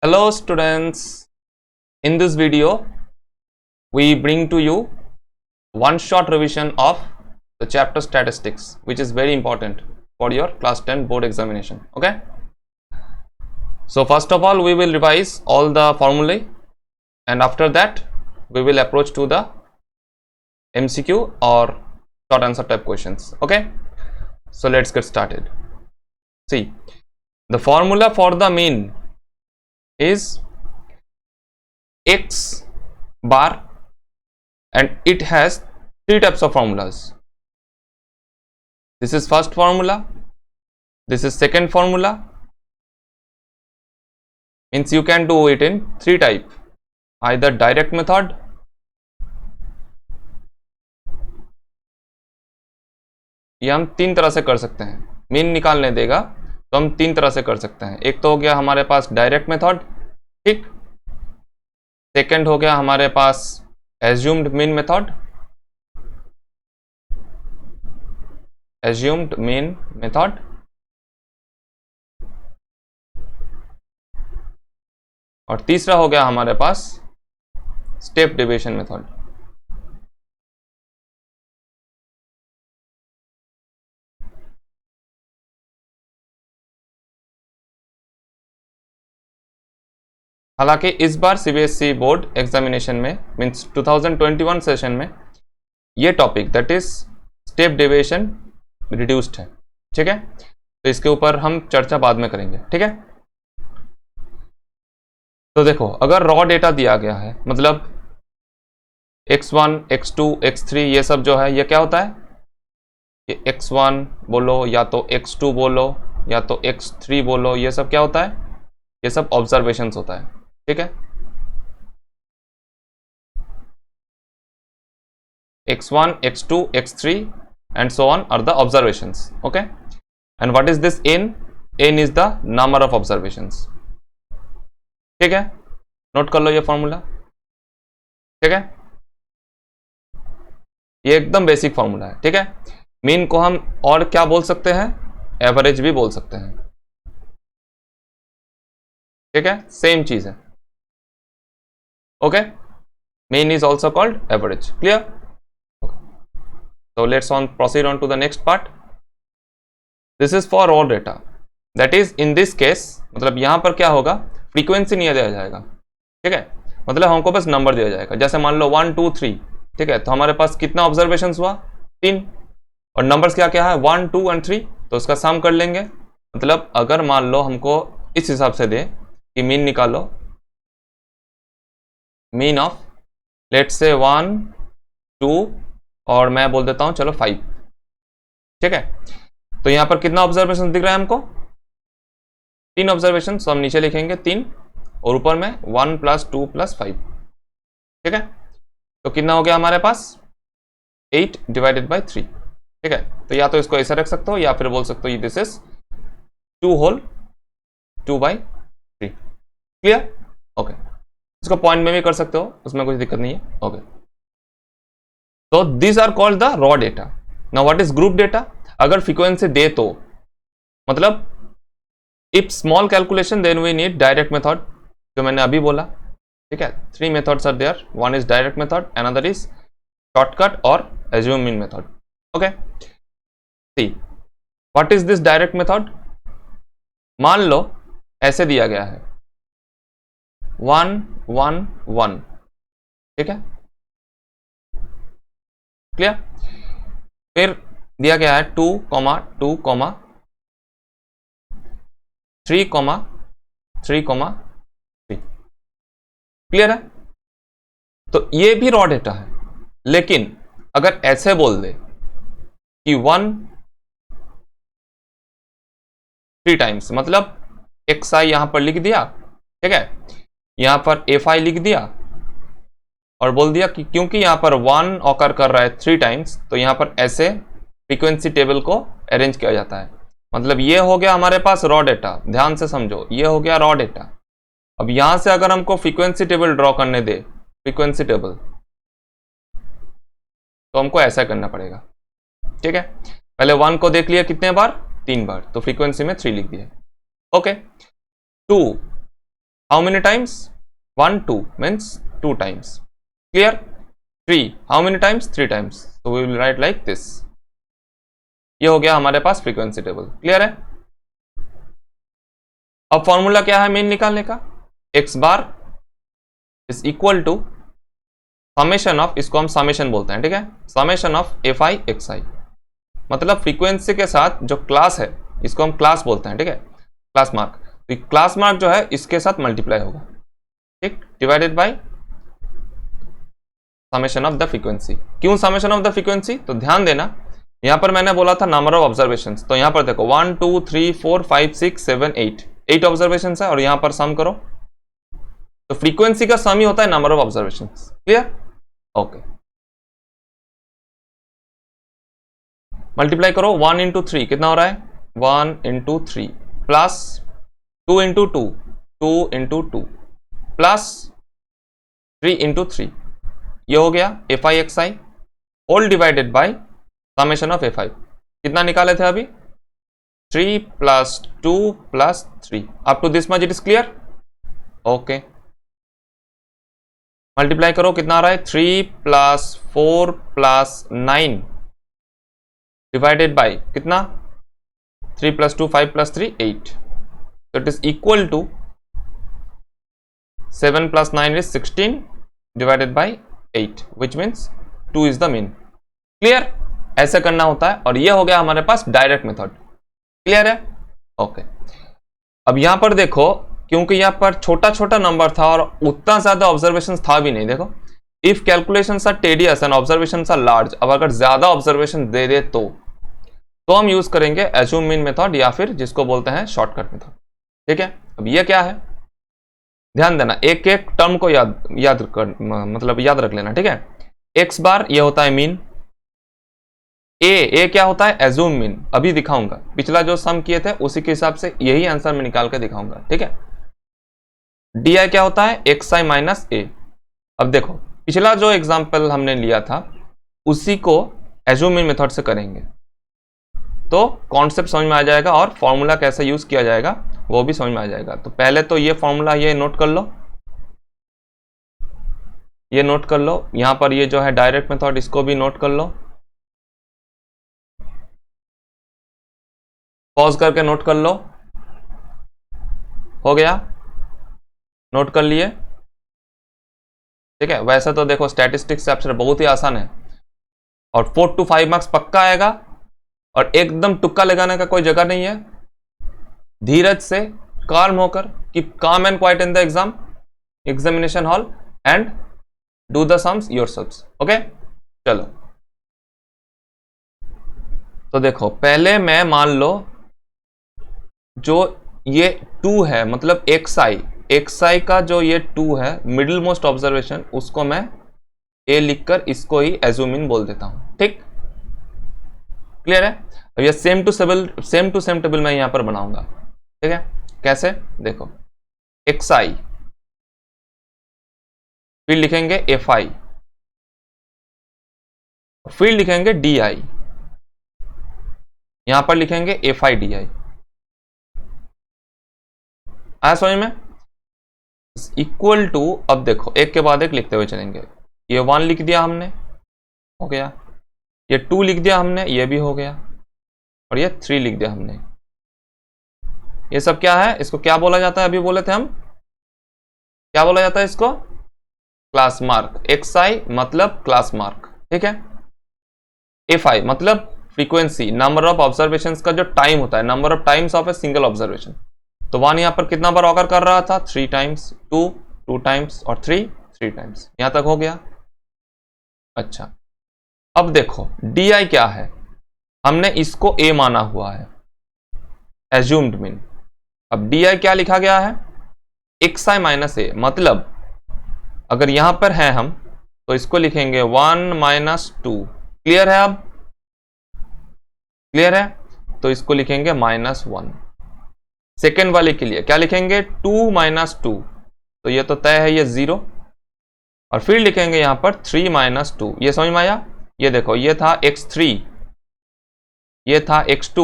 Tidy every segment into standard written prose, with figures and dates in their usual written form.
Hello students, in this video we bring to you one short revision of the chapter statistics, which is very important for your class 10 board examination. Okay, so first of all we will revise all the formulae and after that we will approach to the MCQ or short answer type questions. Okay, so let's get started. See, the formula for the mean is x bar and it has three types of formulas. This is first formula, this is second formula, means you can do it in three type, either direct method, ये हम तीन तरह से कर सकते हैं. Mean निकालने देगा तो हम तीन तरह से कर सकते हैं. एक तो हो गया हमारे पास डायरेक्ट मेथड, ठीक. सेकंड हो गया हमारे पास assumed mean method, assumed mean method, और तीसरा हो गया हमारे पास स्टेप डेविएशन मेथड. हालांकि इस बार सीबीएसई बोर्ड एग्जामिनेशन में मीन्स 2021 सेशन में ये topic that is step deviation reduced है, ठीक है. तो इसके ऊपर हम चर्चा बाद में करेंगे, ठीक है. तो देखो, अगर रॉ डेटा दिया गया है, मतलब x1, x2, x3 ये सब जो है ये क्या होता है, ये x1 बोलो या तो x2 बोलो या तो x3 बोलो, ये सब क्या होता है, ये सब ऑब्जर्वेशंस होता है, ठीक है. x1, x2, x3 and so on are the observations. Okay, and what is this n? n is the number of observations. ठीक है, नोट कर लो ये फॉर्मूला, ठीक है. ये एकदम बेसिक फॉर्मूला है, ठीक है. मीन को हम और क्या बोल सकते हैं, एवरेज भी बोल सकते हैं, ठीक है. सेम चीज है. Okay, mean is also called average. Clear? So let's proceed on to the next part. This is for raw data. That is in this case, मतलब यहाँ पर क्या होगा, फ्रीक्वेंसी नहीं दिया जाएगा, ठीक है. मतलब हमको बस नंबर दिया जाएगा. जैसे मान लो 1, 2, 3, ठीक है. तो हमारे पास कितना ऑब्जर्वेशन हुआ, 3, और नंबर्स क्या क्या है 1, 2 और 3, तो उसका सम कर लेंगे. मतलब अगर मान लो हमको इस हिसाब से दे कि मीन निकालो, मीन ऑफ लेट्स से 1, 2 और मैं बोल देता हूं चलो 5, ठीक है. तो यहां पर कितना ऑब्जर्वेशन दिख रहा है हमको, 3 ऑब्जर्वेशन. तो हम नीचे लिखेंगे 3 और ऊपर में 1 + 2 + 5, ठीक है. तो कितना हो गया हमारे पास 8 / 3, ठीक है. तो या तो इसको ऐसा रख सकते हो या फिर बोल सकते हो this is 2 whole 2/3. Clear? Okay, इसको पॉइंट में भी कर सकते हो, उसमें कोई दिक्कत नहीं है. ओके, तो these are called the raw data. Now what is group data? अगर फ्रीक्वेंसी दे तो मतलब if small calculation then we need direct method, जो मैंने अभी बोला, ठीक है. 3 methods are there. One is direct method, another is shortcut or assume mean method. Okay, see what is this direct method. मान लो ऐसे दिया गया है 1, 1, 1, ठीक है. क्लियर? फिर दिया गया है 2, 2, 3, 3, 3. क्लियर है? तो ये भी रॉ डेटा है. लेकिन अगर ऐसे बोल दे कि 1 3 टाइम्स, मतलब xi यहां पर लिख दिया, ठीक है. यहां पर fi लिख दिया और बोल दिया कि क्योंकि यहाँ पर 1 ऑकर कर रहा है 3 टाइम्स, तो यहाँ पर ऐसे फ्रीक्वेंसी टेबल को अरेंज किया जाता है. मतलब ये हो गया हमारे पास रॉ डेटा. ध्यान से समझो, ये हो गया रॉ डेटा. अब यहाँ से अगर हमको फ्रीक्वेंसी टेबल ड्रॉ करने दे, फ्रीक्वेंसी टेबल, तो हमको ऐसा करना पड़ेगा, ठीक है. पहले 1 को देख लिया कितने बार, 3 बार, तो फ्रीक्वेंसी में 3 लिख दिया. Okay, 2 how many times 1 2 means 2 times. Clear. 3 how many times 3 times. तो we will write like this. ये हो गया हमारे पास फ्रीक्वेंसी टेबल. क्लियर है. अब फॉर्मूला क्या है मीन निकालने का. X bar is equal to summation of, इसको हम समेशन बोलते हैं, ठीक है, summation of F I X I. मतलब फ्रीक्वेंसी के साथ जो क्लास है इसको हम क्लास बोलते हैं, ठीक है, क्लास मार्क. तो क्लास मार्क जो है इसके साथ मल्टीप्लाई होगा, ठीक, divided by summation of the frequency. क्यों समेशन ऑफ द फ्रीक्वेंसी. तो ध्यान देना यहां पर मैंने बोला था नंबर ऑफ ऑब्जर्वेशंस. तो यहां पर देखो 1 2 3 4 5 6 7 8 ऑब्जर्वेशंस है और यहां पर सम करो तो फ्रीक्वेंसी का सम ही होता है number of observations. Clear. Okay. Multiply करो 1 इंटू 3 कितना हो रहा है 1 into 3 plus 2 into 2 2 into 2 plus 3 into 3. ये हो गया F I X I whole divided by summation of F I. कितना निकाले थे अभी 3 plus 2 plus 3. Up to this much it is clear. Okay. Multiply करो कितना आ रहा है 3 प्लस 4 प्लस 9 डिवाइडेड बाई कितना 3 plus 2 5 plus 3 8. So it is equal to 7 plus 9 is 16 divided by 8 which means 2 is the mean. Clear. ऐसे करना होता है और ये हो गया हमारे पास डायरेक्ट मेथड. क्लियर है. ओके. अब यहां पर देखो क्योंकि यहां पर छोटा छोटा नंबर था और उतना ज्यादा ऑब्जर्वेशन था भी नहीं. देखो if calculation are tedious and observation are large. अब अगर ज्यादा ऑब्जर्वेशन दे दे तो हम यूज करेंगे एज्यूम मीन मेथड या फिर जिसको बोलते हैं शॉर्टकट मेथड. ठीक है. अब ये क्या है ध्यान देना एक एक टर्म को याद रख लेना. ठीक है. एक्स बार ये होता है मीन. ए क्या होता है एज्यूम मीन. अभी दिखाऊंगा पिछला जो सम किए थे उसी के हिसाब से यही आंसर मैं निकाल के दिखाऊंगा. ठीक है. डी आई क्या होता है एक्स आई माइनस ए. अब देखो पिछला जो एग्जाम्पल हमने लिया था उसी को एज्यूम मीन मेथड से करेंगे तो कॉन्सेप्ट समझ में आ जाएगा और फॉर्मूला कैसे यूज किया जाएगा वो भी समझ में आ जाएगा. तो पहले तो ये फॉर्मूला ये नोट कर लो. ये नोट कर लो. यहां पर ये जो है डायरेक्ट मेथड इसको भी नोट कर लो. पॉज करके नोट कर लो. हो गया. नोट कर लिए. ठीक है. वैसे तो देखो स्टैटिस्टिक्स चैप्टर बहुत ही आसान है और 4 to 5 मार्क्स पक्का आएगा और एकदम तुक्का लगाने का कोई जगह नहीं है. धीरज से काम होकर keep calm and quite in the examination hall and do the sums yourselves. Okay. चलो तो देखो पहले मैं मान लो जो ये 2 है मतलब एक्स आई का जो ये 2 है मिडिल मोस्ट ऑब्जर्वेशन उसको मैं ए लिखकर इसको ही एज्यूमिन बोल देता हूं. ठीक. क्लियर है. अब ये सेम टू सेम टेबल मैं यहां पर बनाऊंगा. ठीक है. कैसे देखो एक्स आई फिर लिखेंगे एफ आई फिर लिखेंगे डी आई. यहां पर लिखेंगे एफ आई डी आई. आया समझ में. इक्वल टू अब देखो एक के बाद एक लिखते हुए चलेंगे. ये 1 लिख दिया हमने हो गया. ये 2 लिख दिया हमने ये भी हो गया और ये 3 लिख दिया हमने. ये सब क्या है इसको क्या बोला जाता है अभी बोले थे हम क्या बोला जाता है इसको क्लास मार्क. एक्स आई मतलब क्लास मार्क. ठीक है. एफ आई मतलब फ्रीक्वेंसी नंबर ऑफ ऑब्जर्वेशन का जो टाइम होता है number of times of a single observation. तो 1 यहां पर कितना बार ऑकर कर रहा था 3 टाइम्स 2 टाइम्स और 3 टाइम्स. यहां तक हो गया. अच्छा. अब देखो डी आई क्या है हमने इसको ए माना हुआ है एज्यूम्ड मीन. अब डी आई क्या लिखा गया है एक्स आई माइनस ए. मतलब अगर यहां पर है हम तो इसको लिखेंगे 1 माइनस 2. क्लियर है. अब क्लियर है. तो इसको लिखेंगे -1. सेकेंड वाले के लिए क्या लिखेंगे 2 माइनस 2. तो ये तो तय है ये 0 और फिर लिखेंगे यहां पर 3 माइनस 2. ये समझ में आया. ये देखो ये था x3 ये था x2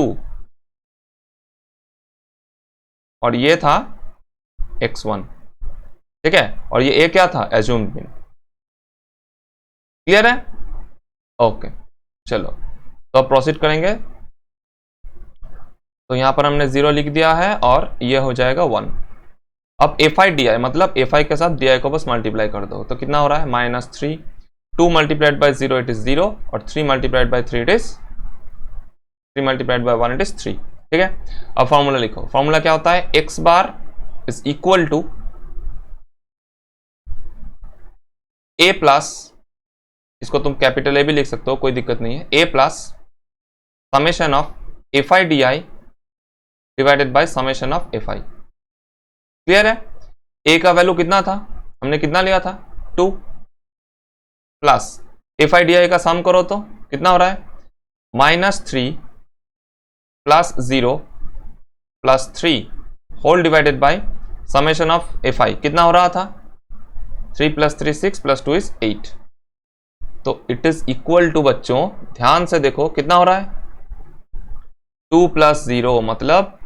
और ये था x1. ठीक है, और ये ए क्या था, एज्यूम्ड मीन। क्लियर है? ओके, चलो तो अब प्रोसीड करेंगे। तो यहां पर हमने 0 लिख दिया है और ये हो जाएगा 1। अब एफ आई डी आई, मतलब एफ आई के साथ डी आई को बस मल्टीप्लाई कर दो, तो कितना हो रहा है, -3, 2 मल्टीप्लाइड बाई 0 इट इज 0, और 3 multiplied by 3 it is 3 multiplied by 1 it is 3। ठीक है, अब फॉर्मूला लिखो। फॉर्मूला क्या होता है, x bar is equal to a plus, इसको तुम कैपिटल ए भी लिख सकते हो, कोई दिक्कत नहीं है, a plus summation of F I D I divided by summation of F I. Clear है? a का वैल्यू कितना था, हमने कितना लिया था, 2, plus F I D I का सम करो तो कितना हो रहा है, -3 plus 0 plus 3 whole divided by summation of F I, कितना हो रहा था, 3 प्लस 3 6 प्लस 2 इज 8। तो इट इज इक्वल टू, बच्चों ध्यान से देखो कितना हो रहा है, 2 प्लस 0 मतलब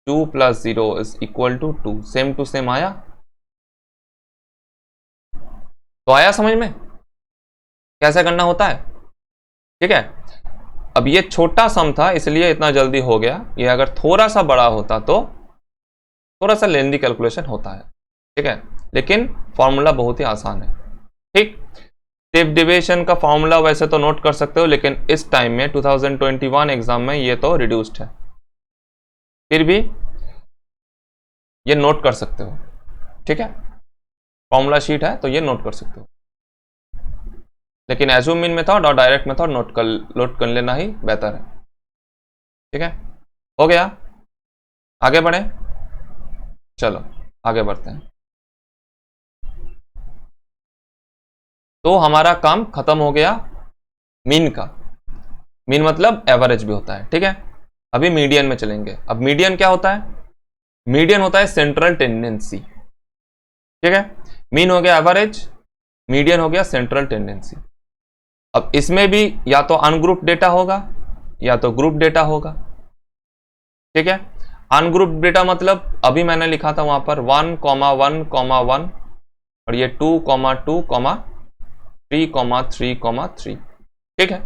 2 plus 0 is equal to 2। Same to same आया, तो आया समझ में कैसे करना होता है? ठीक है, अब ये छोटा सम था इसलिए इतना जल्दी हो गया, ये अगर थोड़ा सा बड़ा होता तो थोड़ा सा लेंदी कैलकुलेशन होता है। ठीक है, लेकिन फॉर्मूला बहुत ही आसान है। ठीक, स्टेप डेविएशन का फॉर्मूला वैसे तो नोट कर सकते हो, लेकिन इस टाइम में 2021 एग्जाम में ये तो रिड्यूस्ड है, फिर भी ये नोट कर सकते हो। ठीक है, फॉर्मूला शीट है तो ये नोट कर सकते हो, लेकिन एज्यूम मीन मेथड और डायरेक्ट मेथड नोट कर लेना ही बेहतर है। ठीक है, हो गया, आगे बढ़े, चलो आगे बढ़ते हैं। तो हमारा काम खत्म हो गया मीन का। मीन मतलब एवरेज भी होता है। ठीक है, अभी मीडियन में चलेंगे। अब मीडियन क्या होता है, मीडियन होता है सेंट्रल टेंडेंसी। ठीक है, मीन हो गया एवरेज, मीडियन हो गया सेंट्रल टेंडेंसी। अब इसमें भी या तो अनग्रुप डेटा होगा या तो ग्रुप डेटा होगा। ठीक है, अनग्रुप डेटा मतलब अभी मैंने लिखा था वहां पर 1,1,1 और ये 2,2,3,3,3,3। ठीक है,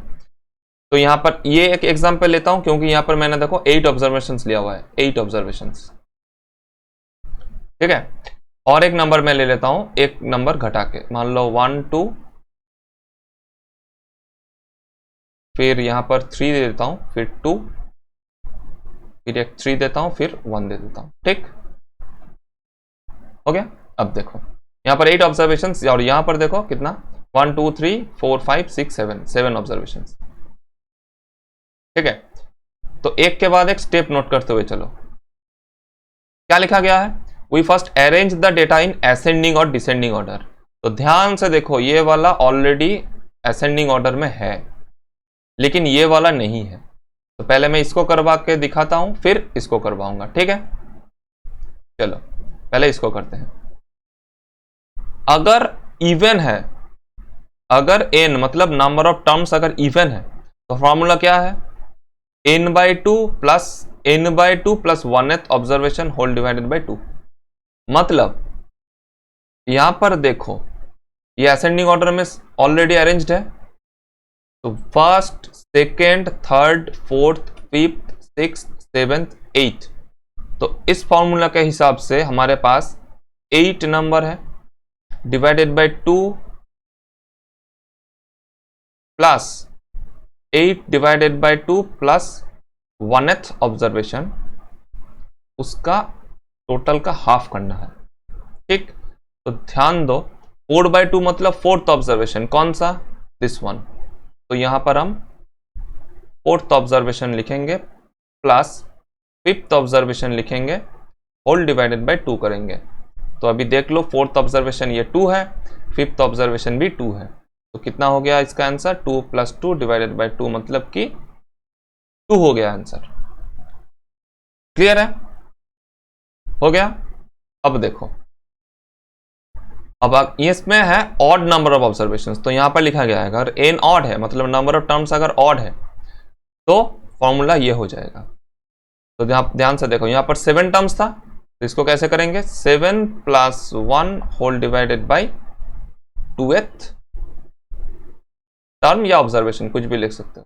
तो यहां पर ये एक एग्जांपल लेता हूं, क्योंकि यहां पर मैंने देखो 8 ऑब्जर्वेशंस लिया हुआ है, 8 ऑब्जर्वेशंस। ठीक है, और एक नंबर मैं ले लेता हूं, एक नंबर घटा के, मान लो 1 2, फिर यहां पर 3 दे देता हूं, फिर 2, फिर एक 3 देता हूं, फिर 1 दे देता हूं। ठीक हो गया। अब देखो यहां पर 8 ऑब्जर्वेशंस, और यहां पर देखो कितना, 1 2 3 4 5 6 7 ऑब्जर्वेशंस। ठीक है, तो एक के बाद एक स्टेप नोट करते हुए चलो। क्या लिखा गया है, we first arrange the data in ascending और डिसेंडिंग ऑर्डर। तो ध्यान से देखो, ये वाला ऑलरेडी असेंडिंग ऑर्डर में है, लेकिन ये वाला नहीं है। तो पहले मैं इसको करवा के दिखाता हूं, फिर इसको करवाऊंगा। ठीक है, चलो पहले इसको करते हैं। अगर इवन है, अगर n मतलब नंबर ऑफ टर्म्स अगर इवन है, तो फॉर्मूला क्या है, n/2 plus n/2 plus 1th observation whole divided by 2। मतलब यहां पर देखो ये असेंडिंग ऑर्डर में ऑलरेडी अरेंज्ड है, तो first second third fourth fifth sixth seventh 8। तो इस फॉर्मूला के हिसाब से हमारे पास 8 नंबर है divided by 2 plus 8 divided by 2 plus 1th observation, उसका टोटल का हाफ करना है। ठीक, तो ध्यान दो, 4/2 मतलब 4th ऑब्जर्वेशन, कौन सा, दिस वन। तो यहां पर हम 4th ऑब्जर्वेशन लिखेंगे प्लस 5th ऑब्जर्वेशन लिखेंगे, होल डिवाइडेड बाई 2 करेंगे। तो अभी देख लो 4th ऑब्जर्वेशन ये 2 है, 5th ऑब्जर्वेशन भी 2 है, तो कितना हो गया इसका आंसर, 2 प्लस 2 डिवाइडेड बाई 2 मतलब कि 2 हो गया आंसर। क्लियर है, हो गया। अब देखो, अब इसमें है ऑड नंबर ऑफ ऑब्जर्वेशंस, तो यहां पर लिखा गया है अगर n ऑड है, मतलब नंबर ऑफ टर्म्स अगर ऑड है, तो फॉर्मूला ये हो जाएगा। तो ध्यान से देखो, यहां पर 7 टर्म्स था, तो इसको कैसे करेंगे, 7 + 1 whole divided by 2th term या ऑब्जर्वेशन, कुछ भी लिख सकते हो।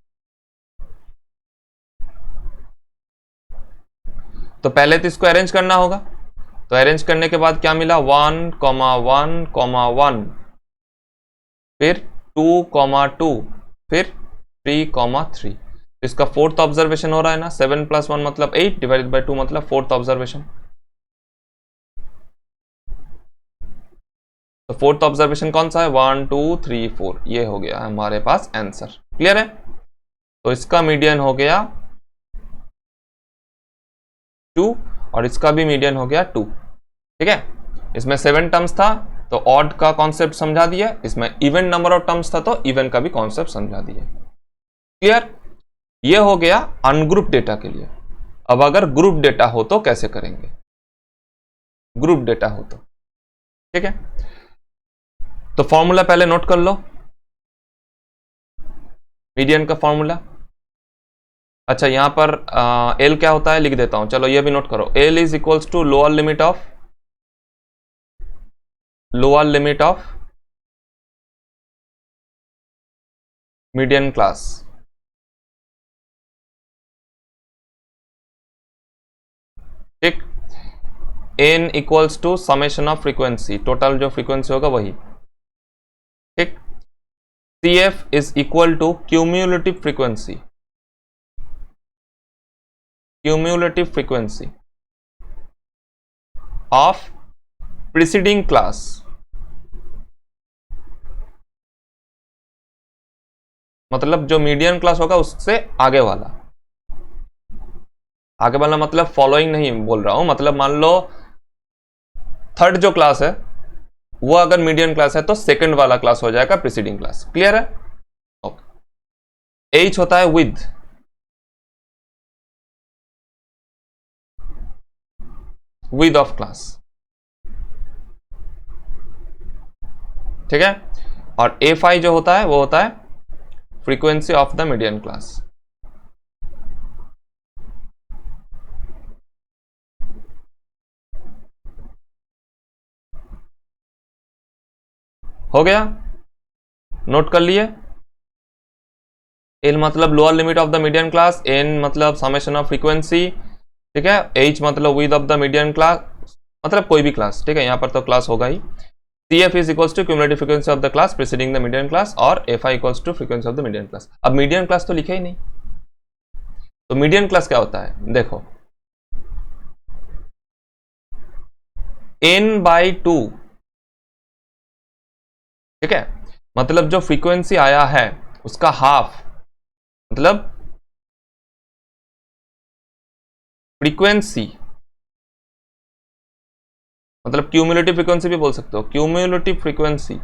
तो पहले तो इसको अरेंज करना होगा, तो अरेंज करने के बाद क्या मिला, 1, 1, 1, फिर 2, 2, फिर 3, 3। इसका फोर्थ ऑब्जर्वेशन हो रहा है ना, 7 + 1 मतलब 8 डिवाइडेड बाई 2 मतलब फोर्थ ऑब्जर्वेशन। तो फोर्थ ऑब्जर्वेशन कौन सा है, 1, 2, 3, 4, ये हो गया हमारे पास आंसर। क्लियर है। तो इसका मीडियन हो गया 2 और इसका भी मीडियन हो गया 2। ठीक है, इसमें 7 टर्म्स था तो ऑड का कॉन्सेप्ट समझा दिया, इसमें इवन नंबर ऑफ टर्म्स था तो इवन का भी कॉन्सेप्ट समझा दिया। क्लियर। ये हो गया अनग्रुप डेटा के लिए। अब अगर ग्रुप डेटा हो तो कैसे करेंगे, ग्रुप डेटा हो तो, ठीक है। तो फॉर्मूला पहले नोट कर लो, मीडियन का फॉर्मूला। अच्छा, यहां पर एल क्या होता है लिख देता हूं, चलो ये भी नोट करो। L is equals to lower limit of median class. ठीक। N equals to summation of frequency, total जो फ्रीक्वेंसी होगा वही। ठीक। C F is equal to cumulative frequency, cumulative frequency of preceding class. मतलब जो मीडियन क्लास होगा उससे आगे वाला, आगे वाला मतलब फॉलोइंग नहीं बोल रहा हूं, मतलब मान लो थर्ड जो क्लास है वो अगर मीडियन क्लास है तो सेकंड वाला क्लास हो जाएगा प्रीसीडिंग क्लास। क्लियर है। ओके। एच होता है विद ऑफ क्लास, ठीक है। और एफ आई जो होता है वो होता है frequency of the median class. हो गया, नोट कर लिए। एल मतलब lower limit of the median class, N मतलब समेशन ऑफ फ्रीक्वेंसी, ठीक है। एच मतलब width of the median class, मतलब कोई भी क्लास, ठीक है। यहां पर तो क्लास होगा ही। C F is equals to cumulative frequency of the class preceding the median class, और F I equals to frequency of the median class. अब मीडियन क्लास तो लिखा ही नहीं, तो मीडियन क्लास क्या होता है, देखो n/2, ठीक है। मतलब जो फ्रीक्वेंसी आया है उसका हाफ, मतलब फ्रीक्वेंसी, मतलब क्यूमुलेटिव फ्रीक्वेंसी भी बोल सकते हो, cumulative frequency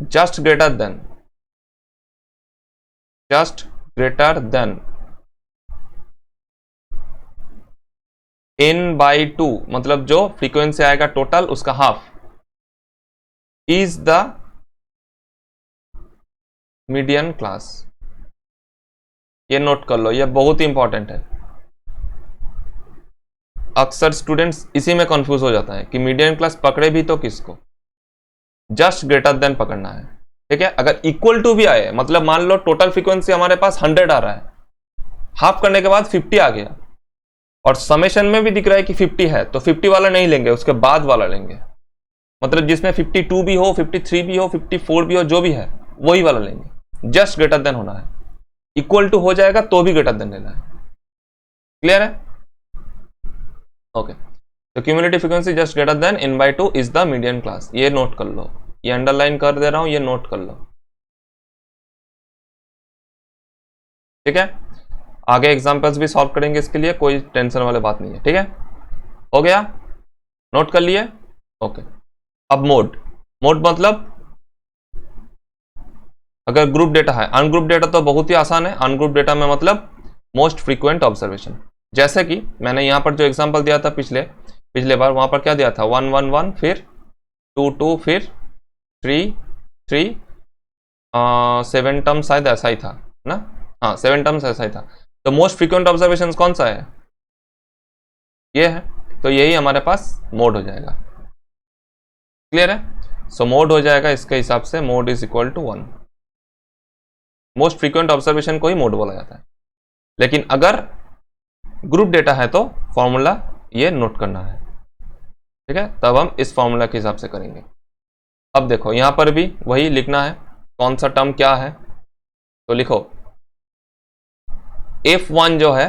just greater than n/2, मतलब जो फ्रीक्वेंसी आएगा टोटल उसका half, is the median class. ये नोट कर लो, ये बहुत ही इंपॉर्टेंट है। अक्सर स्टूडेंट्स इसी में कंफ्यूज हो जाता है कि मीडियन क्लास पकड़े भी तो किसको, जस्ट ग्रेटर देन पकड़ना है, ठीक है। अगर इक्वल टू भी आए, मतलब मान लो टोटल फ्रीक्वेंसी हमारे पास 100 आ रहा है, हाफ करने के बाद 50 आ गया, और समेशन में भी दिख रहा है कि 50 है, तो 50 वाला नहीं लेंगे, उसके बाद वाला लेंगे। मतलब जिसमें 52 भी हो, 53 भी हो, 54 भी हो, जो भी है वही वाला लेंगे। जस्ट ग्रेटर देन होना है, इक्वल टू हो जाएगा तो भी ग्रेटर देन लेना है। क्लियर है। ओके। तो cumulative frequency just greater than n/2 is the median class. ये नोट कर लो, ये अंडरलाइन कर दे रहा हूं, ये नोट कर लो, ठीक है। आगे एग्जांपल्स भी सॉल्व करेंगे इसके लिए, कोई टेंशन वाली बात नहीं है, ठीक है। हो गया, नोट कर लिए। ओके। अब मोड मतलब अगर ग्रुप डेटा है, अनग्रुप डेटा तो बहुत ही आसान है। अनग्रुप डेटा में मतलब मोस्ट फ्रीक्वेंट ऑब्जर्वेशन, जैसे कि मैंने यहां पर जो एग्जांपल दिया था पिछले बार, वहां पर क्या दिया था, 1, 1, 1, फिर 2, 2, फिर 3, 3, 7 टर्म शायद ऐसा ही था ना, हाँ 7 टर्म्स ऐसा ही था। तो मोस्ट फ्रीक्वेंट ऑब्जर्वेशन कौन सा है, ये है। तो यही हमारे पास मोड हो जाएगा। क्लियर है? सो मोड हो जाएगा इसके हिसाब से, mode is equal to 1। Most frequent observation को ही मोड बोला जाता है। लेकिन अगर ग्रुप डेटा है तो फॉर्मूला ये नोट करना है, ठीक है? तब हम इस फॉर्मूला के हिसाब से करेंगे। अब देखो यहां पर भी वही लिखना है, कौन सा टर्म क्या है। तो लिखो F1 जो है,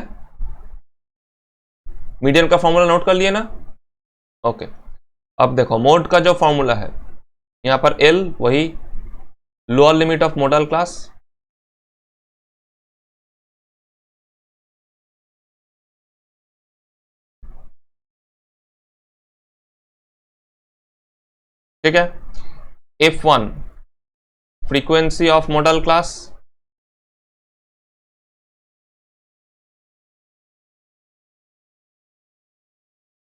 मीडियन का फॉर्मूला नोट कर लिए ना? ओके। अब देखो मोड का जो फॉर्मूला है, यहां पर L वही lower limit of modal class, ठीक है? F1 frequency of modal class,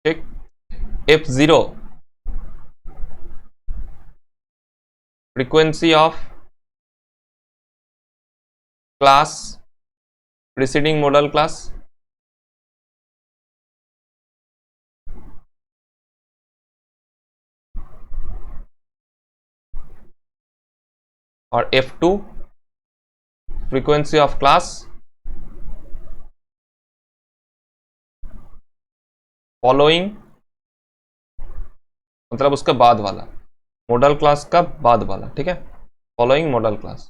ठीक। F0 frequency of class preceding model class, और F2 frequency of class following, मतलब उसका बाद वाला, मॉडल क्लास का बाद वाला, ठीक है? Following model class.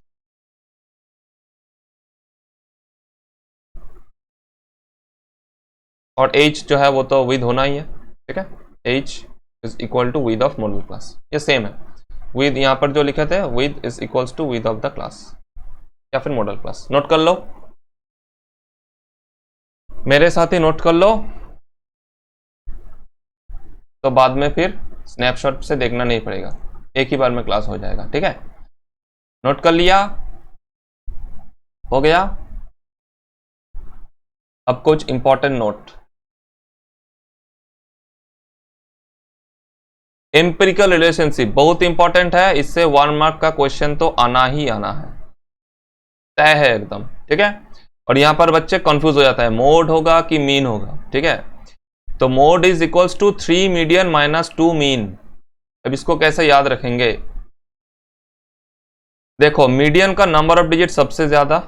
और H जो है वो तो विद होना ही है, ठीक है? H is equal to width of modal class, ये सेम है। विद यहां पर जो लिखे थे, width is equals to width of the class या फिर मॉडल क्लास। नोट कर लो, मेरे साथ ही नोट कर लो, तो बाद में फिर स्नैपशॉट से देखना नहीं पड़ेगा, एक ही बार में क्लास हो जाएगा, ठीक है? नोट कर लिया? हो गया? अब कुछ इंपॉर्टेंट नोट। एम्पिरिकल रिलेशनशिप बहुत इंपॉर्टेंट है, इससे 1 मार्क का क्वेश्चन तो आना ही आना है, तय है एकदम, ठीक है? और यहां पर बच्चे कंफ्यूज हो जाता है, मोड होगा कि मीन होगा, ठीक है? तो mode is equals to 3 median minus 2 mean. अब इसको कैसे याद रखेंगे? देखो मीडियन का नंबर ऑफ डिजिट सबसे ज्यादा,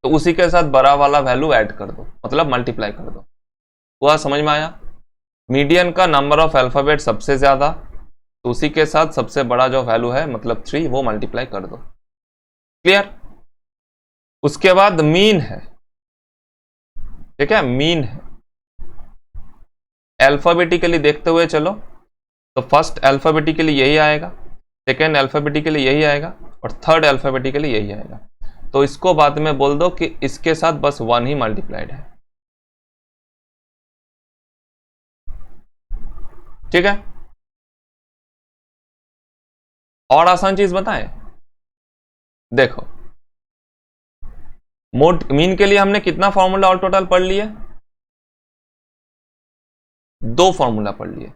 तो उसी के साथ बड़ा वाला वैल्यू ऐड कर दो, मतलब मल्टीप्लाई कर दो। हुआ? समझ में आया? मीडियन का नंबर ऑफ अल्फाबेट सबसे ज्यादा, तो उसी के साथ सबसे बड़ा जो वैल्यू है मतलब 3, वो मल्टीप्लाई कर दो। क्लियर? उसके बाद मीन है, ठीक है? मीन है अल्फाबेटिकली देखते हुए चलो, तो फर्स्ट अल्फाबेटिकली यही आएगा, सेकेंड अल्फाबेटिकली यही आएगा, और थर्ड अल्फाबेटिकली यही आएगा। तो इसको बाद में बोल दो कि इसके साथ बस 1 ही मल्टीप्लाइड है, ठीक है? और आसान चीज बताएं, देखो मोड मीन के लिए हमने कितना फॉर्मूला ऑल टोटल पढ़ लिए? 2 फॉर्मूला पढ़ लिए।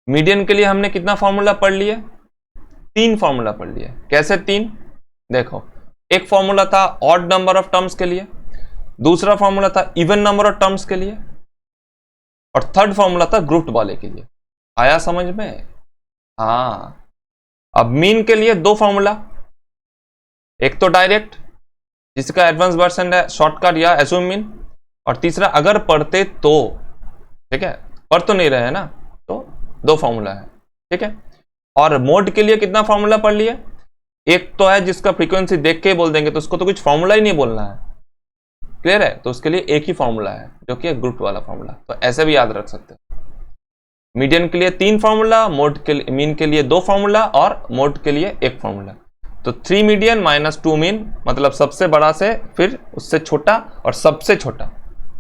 मीडियन के लिए हमने कितना फॉर्मूला पढ़ लिए? 3 फॉर्मूला पढ़ लिए। कैसे 3? देखो, एक फॉर्मूला था ऑड नंबर ऑफ टर्म्स के लिए, दूसरा फॉर्मूला था इवन नंबर ऑफ टर्म्स के लिए, और थर्ड फॉर्मूला था ग्रुप्ड वाले के लिए। आया समझ में? हाँ। अब मीन के लिए 2 फॉर्मूला, एक तो डायरेक्ट जिसका एडवांस वर्जन है शॉर्टकट या एज्यूम मीन, और तीसरा अगर पढ़ते तो, ठीक है? पढ़ तो नहीं रहे हैं ना, तो 2 फॉर्मूला है, ठीक है? और मोड के लिए कितना फॉर्मूला पढ़ लिए? एक तो है जिसका फ्रीक्वेंसी देख के बोल देंगे, तो उसको तो कुछ फॉर्मूला ही नहीं बोलना है। क्लियर है? तो उसके लिए एक ही फॉर्मूला है, जो कि ग्रुप वाला फॉर्मूला। तो ऐसे भी याद रख सकते हो। मीडियन के लिए 3 फॉर्मूला, मोड के लिए, मीन के लिए 2 फॉर्मूला, और मोड के लिए 1 फॉर्मूला। तो 3 मीडियन माइनस 2 मीन, मतलब सबसे बड़ा से फिर उससे छोटा और सबसे छोटा,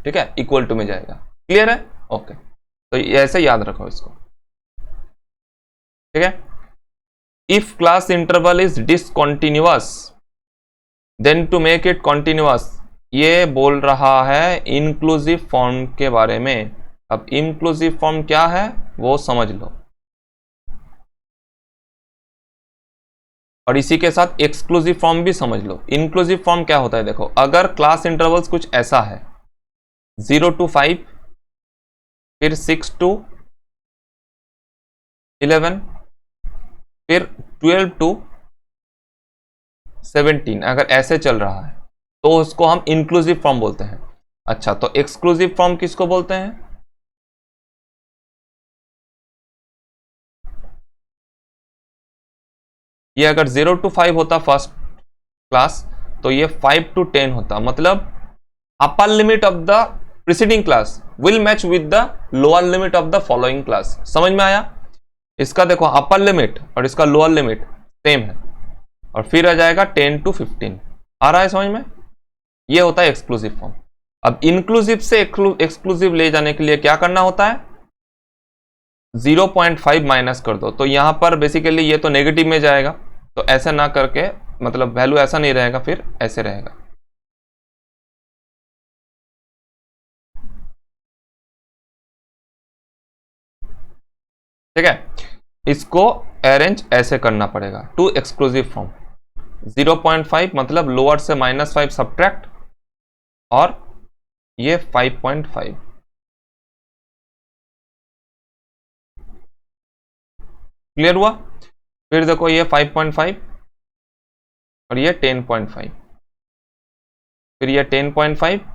ठीक है, इक्वल टू में जाएगा। क्लियर है? ओके। तो ऐसे याद रखो इसको, ठीक है? If class interval is discontinuous then to make it continuous, ये बोल रहा है इंक्लूसिव फॉर्म के बारे में। अब इंक्लूसिव फॉर्म क्या है वो समझ लो, और इसी के साथ एक्सक्लूसिव फॉर्म भी समझ लो। इंक्लूसिव फॉर्म क्या होता है? देखो, अगर क्लास इंटरवल्स कुछ ऐसा है 0 to 5, फिर 6 to 11, फिर 12 to 17 अगर ऐसे चल रहा है तो उसको हम इंक्लूसिव फॉर्म बोलते हैं। अच्छा, तो एक्सक्लूसिव फॉर्म किसको बोलते हैं? ये अगर 0 to 5 होता फर्स्ट क्लास तो ये 5 to 10 होता, मतलब upper limit of the preceding class will match with the lower limit of the following class. समझ में आया? इसका देखो अपर लिमिट और इसका लोअर लिमिट सेम है, और फिर आ जाएगा 10 to 15। आ रहा है समझ में? ये होता है एक्सक्लूसिव फॉर्म। अब इंक्लूसिव से एक्सक्लूसिव ले जाने के लिए क्या करना होता है? 0.5 माइनस कर दो। तो यहां पर बेसिकली ये तो नेगेटिव में जाएगा, तो ऐसा ना करके, मतलब वैल्यू ऐसा नहीं रहेगा, फिर ऐसे रहेगा। ठीक है, इसको अरेंज ऐसे करना पड़ेगा टू एक्सक्लूसिव फॉर्म। 0.5 मतलब लोअर से -5 सब्ट्रैक्ट, और ये 5.5। क्लियर हुआ? फिर देखो ये 5.5 और ये 10.5, फिर ये 10.5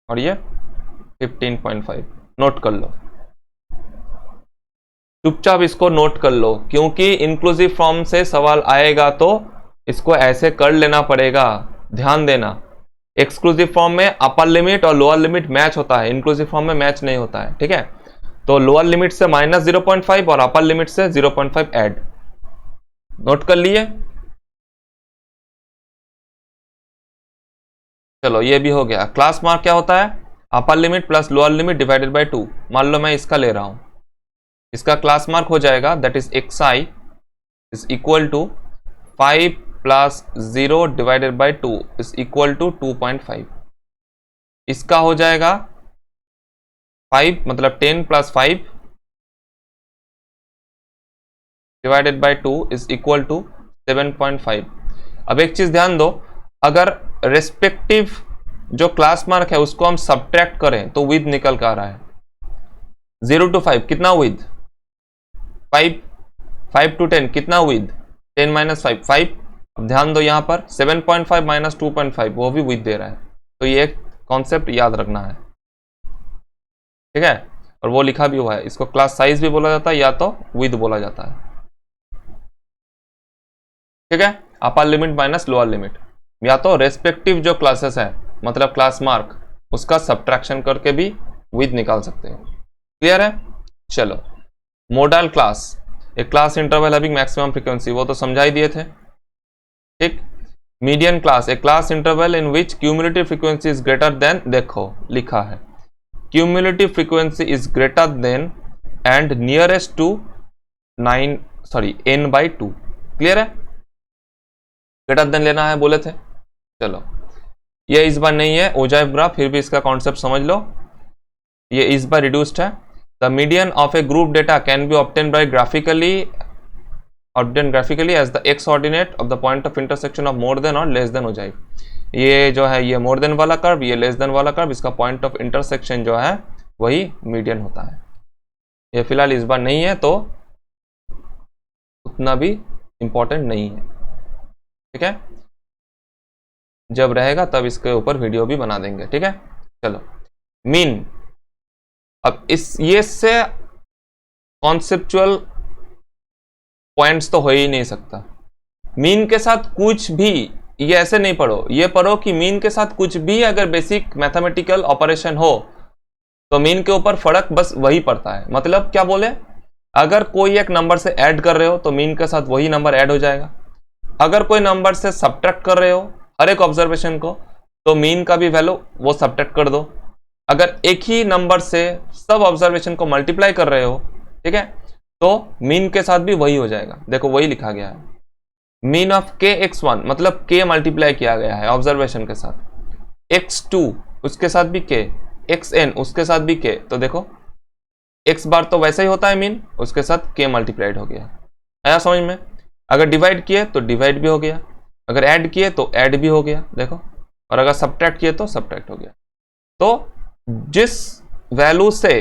और ये 15.5। नोट कर लो, चुपचाप इसको नोट कर लो, क्योंकि इंक्लूसिव फॉर्म से सवाल आएगा तो इसको ऐसे कर लेना पड़ेगा। ध्यान देना, एक्सक्लूसिव फॉर्म में अपर लिमिट और लोअर लिमिट मैच होता है, इंक्लूसिव फॉर्म में मैच नहीं होता है। ठीक है, तो लोअर लिमिट से -0.5 और अपर लिमिट से 0.5 ऐड। नोट कर लिए? चलो ये भी हो गया। क्लास मार्क क्या होता है? Upper limit plus lower limit divided by 2। मान लो मैं इसका ले रहा हूं, इसका क्लास मार्क हो जाएगा that is xi is equal to 5 plus 0 divided by 2 is equal to 2.5। इसका हो जाएगा 5 मतलब 10 plus 5 divided by 2 is equal to 7.5। अब एक चीज ध्यान दो, अगर रेस्पेक्टिव जो क्लास मार्क है उसको हम सब्ट्रैक्ट करें तो विद निकल कर आ रहा है। 0 to 5 कितना विद? 5 5 to 10 कितना विद? 10 - 5 5। अब ध्यान दो यहाँ पर 7.5 माइनस 2.5 वो भी विद दे रहा है, तो ये कॉन्सेप्ट याद रखना है। ठीक है, और वो लिखा भी हुआ है, इसको क्लास साइज भी बोला जाता है या तो विद बोला जाता है। ठीक है, upper limit minus lower limit, या तो रेस्पेक्टिव जो क्लासेस है मतलब क्लास मार्क उसका सब्ट्रैक्शन करके भी विद निकाल सकते हैं। क्लियर है? चलो, मोडल क्लास, एक class interval having maximum frequency, वो तो समझा ही दिए थे। ठीक, median class, a class interval in which cumulative frequency is greater than, देखो लिखा है cumulative frequency is greater than and nearest to n/2। Clear है? ग्रेटर देन लेना है बोले थे। चलो, ये इस बार नहीं है ओजाइव ग्राफ, फिर भी इसका कॉन्सेप्ट समझ लो, ये इस बार रिड्यूस्ड है। The median of A group data can be obtain bye graphically as the x ordinate of the point of intersection of more than or less than ogive. ये जो है ये मोर देन वाला curve, ये less than वाला curve, इसका point of intersection जो है वही मीडियन होता है। ये फिलहाल इस बार नहीं है तो उतना भी इंपॉर्टेंट नहीं है। ठीक है, जब रहेगा तब इसके ऊपर वीडियो भी बना देंगे। ठीक है, चलो मीन, अब इस ये से कॉन्सेप्चुअल पॉइंट्स तो हो ही नहीं सकता। मीन के साथ कुछ भी, ये ऐसे नहीं पढ़ो, ये पढ़ो कि मीन के साथ कुछ भी अगर बेसिक मैथमेटिकल ऑपरेशन हो तो मीन के ऊपर फर्क बस वही पड़ता है। मतलब क्या बोले, अगर कोई एक नंबर से ऐड कर रहे हो तो मीन के साथ वही नंबर ऐड हो जाएगा। अगर कोई नंबर से सब्ट्रैक्ट कर रहे हो हर एक ऑब्जर्वेशन को तो मीन का भी वैल्यू वो सब्ट्रैक्ट कर दो। अगर एक ही नंबर से सब ऑब्जर्वेशन को मल्टीप्लाई कर रहे हो, ठीक है, तो मीन के साथ भी वही हो जाएगा। देखो वही लिखा गया है, मीन ऑफ kx1 मतलब k मल्टीप्लाई किया गया है ऑब्जर्वेशन के साथ, x2 उसके साथ भी k, xn उसके साथ भी k। तो देखो x बार तो वैसे ही होता है मीन, उसके साथ k मल्टीप्लाइड हो गया। आया समझ में? अगर डिवाइड किए तो डिवाइड भी हो गया, अगर ऐड किए तो ऐड भी हो गया। देखो, और अगर सब्ट्रैक्ट किए तो सब्ट्रैक्ट हो गया। तो जिस वैल्यू से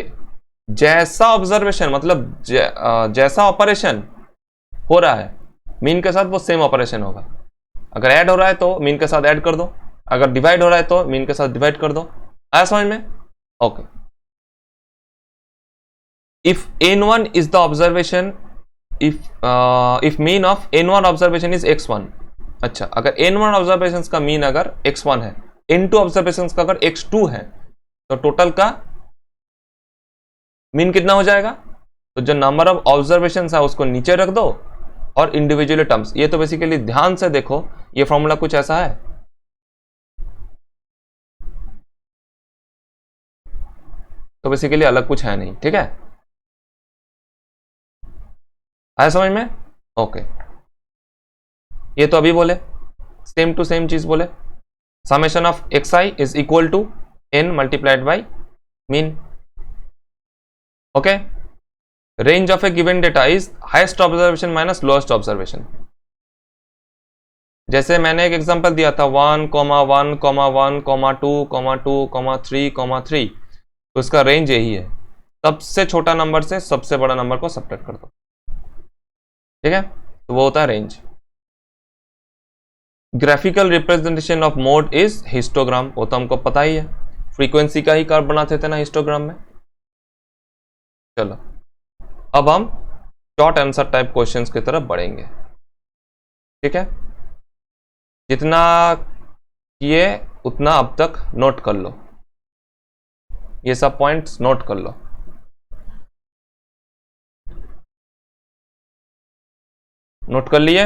जैसा ऑब्जर्वेशन मतलब जैसा ऑपरेशन हो रहा है मीन के साथ वो सेम ऑपरेशन होगा। अगर ऐड हो रहा है तो मीन के साथ ऐड कर दो, अगर डिवाइड हो रहा है तो मीन के साथ डिवाइड कर दो। आया समझ में? Okay. If n1 is the observation, if mean of n1 observation is x1, अच्छा अगर n1 ऑब्जर्वेशन का मीन अगर x1 है, n2 ऑब्जर्वेशन का अगर x2 है, तो टोटल का मीन कितना हो जाएगा? तो जो नंबर ऑफ ऑब्जर्वेशन है उसको नीचे रख दो और इंडिविजुअल टर्म्स। ये तो बेसिकली ध्यान से देखो, ये फॉर्मूला कुछ ऐसा है, तो बेसिकली अलग कुछ है नहीं। ठीक है, आया समझ में? ओके। ये तो अभी बोले, सेम टू सेम चीज बोले, summation of xi is equal to n multiplied by mean. Okay, range of a given data is highest observation minus lowest observation. जैसे मैंने एक एग्जांपल दिया था 1, 1, 1, 2, 2, 3, 3, तो इसका रेंज यही है, सबसे छोटा नंबर से सबसे बड़ा नंबर को सब्ट्रैक्ट कर दो। ठीक है, तो वो होता है range. Graphical representation of mode is histogram, वो तो हमको पता ही है, फ्रीक्वेंसी का ही कर्व बनाते थे ना हिस्टोग्राम में। चलो अब हम शॉर्ट आंसर टाइप क्वेश्चंस की तरफ बढ़ेंगे। ठीक है, जितना किए उतना अब तक नोट कर लो, ये सब पॉइंट्स नोट कर लो। नोट कर लिए?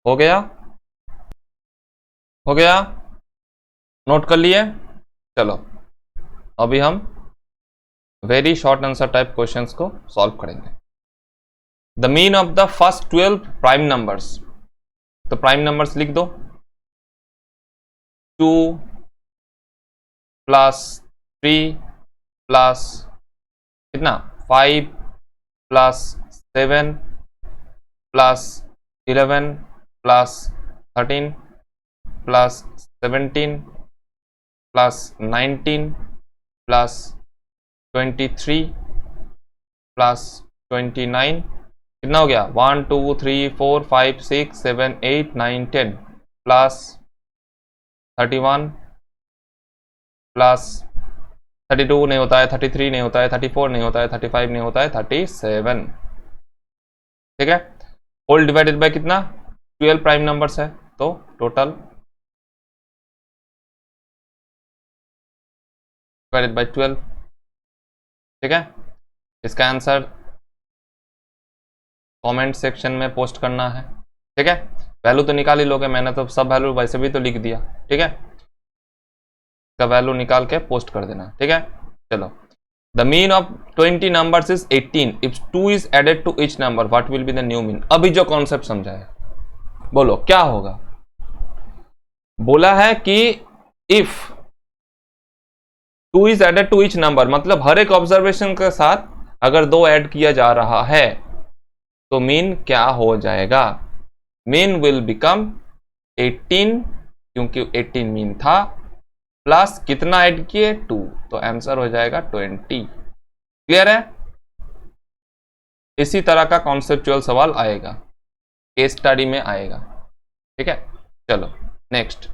हो गया? हो गया? नोट कर लिए? चलो अभी हम very short answer type questions को सॉल्व करेंगे। The mean of the first 12 prime numbers, तो प्राइम नंबर्स लिख दो, 2 प्लस 3 प्लस कितना 5 plus 7 plus 11 plus 13 plus 17 plus 19 plus 23 plus 29, कितना हो गया 1 2 3 4 5 6 7 8 9 10 प्लस 31 प्लस 32 नहीं होता है, 33 नहीं होता है, 34 नहीं होता है, 35 नहीं होता है, 37। ठीक है, होल डिवाइडेड बाय कितना 12 प्राइम नंबर्स है, तो टोटल डिवाइडेड बाय 12। ठीक है, इसका आंसर कमेंट सेक्शन में पोस्ट करना है। ठीक है, वैल्यू तो निकाल ही लोगे, मैंने तो सब वैल्यू वैसे भी तो लिख दिया। ठीक है, इसका वैल्यू निकाल के पोस्ट कर देना। ठीक है, चलो the mean of 20 numbers is 18 if 2 is added to each number what will be the new mean. अभी जो कॉन्सेप्ट समझा है बोलो क्या होगा। बोला है कि if 2 is added to each number, मतलब हर एक ऑब्जर्वेशन के साथ अगर 2 ऐड किया जा रहा है तो मीन क्या हो जाएगा? मीन विल बिकम 18, क्योंकि 18 मीन था, प्लस कितना ऐड किए 2, तो आंसर हो जाएगा 20। क्लियर है? इसी तरह का कॉन्सेप्चुअल सवाल आएगा, केस स्टडी में आएगा। ठीक है, चलो next,